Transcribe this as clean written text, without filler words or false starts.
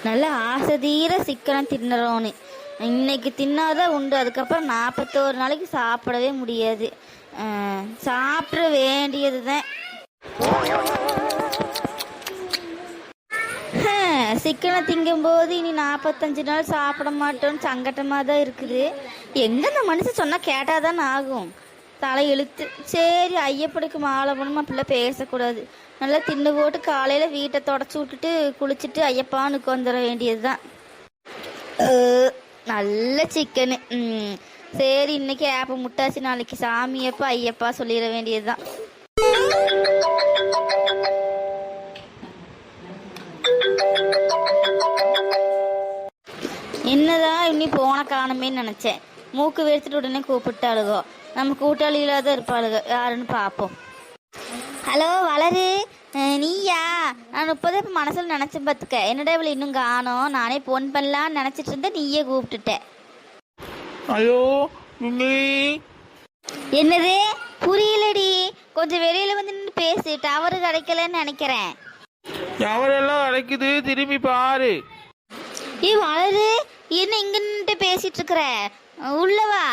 நல்லா ஆசை தீர சிக்கனம் தின்னுறோன்னு இன்னைக்கு தின்னாதான் உண்டு. அதுக்கப்புறம் 41 நாளைக்கு சாப்பிடவே முடியாது. சாப்பிட வேண்டியது தான். சிக்கனை திங்கும்போது இனி 45 நாள் சாப்பிட மாட்டோம்னு சங்கட்டமாக தான் இருக்குது. எங்கே இந்த மனுஷன் சொன்னால் கேட்டாதான் ஆகும். தலை இழுத்து. சரி, ஐயப்பனுக்கு மாலை போடணுமா, பிள்ளை பேசக்கூடாது. நல்லா தின்னு போட்டு காலையில் வீட்டை தொடச்சி விட்டுட்டு குளிச்சுட்டு ஐயப்பானுக்கு வந்துட வேண்டியது தான். நல்ல சிக்கனு. சரி, இன்னைக்கு ஆப்ப முட்டாச்சு, நாளைக்கு சாமியப்பா ஐயப்பா சொல்லிட வேண்டியது தான். என்னதான் இன்னி போன காணுமேன்னு நினச்சேன். மூக்கு வெறுத்துட்டு உடனே கூப்பிட்டாளுகோ. நம்ம கூட்டாளிகளாக தான் இருப்பாளுக. யாருன்னு பார்ப்போம். ஹலோ வளரு, நீயா? நான் இப்போதான் இப்போ மனசில் நினச்சேன் பார்த்துக்க. என்னடா இவளை இன்னும் காணோம். நானே ஃபோன் பண்ணலான்னு நினச்சிட்டு இருந்தேன், நீயே கூப்பிட்டுட்டேன். ஐயோ, என்னது புரியலடி. கொஞ்சம் வெளியில வந்து நின்று பேசு, டவரு கிடைக்கலன்னு நினைக்கிறேன். எவரெல்லாம் கிடைக்குது, திரும்பி பாரு. வளரு, என்ன இங்க நின்று பேசிட்டு இருக்கிற? உள்ளவா.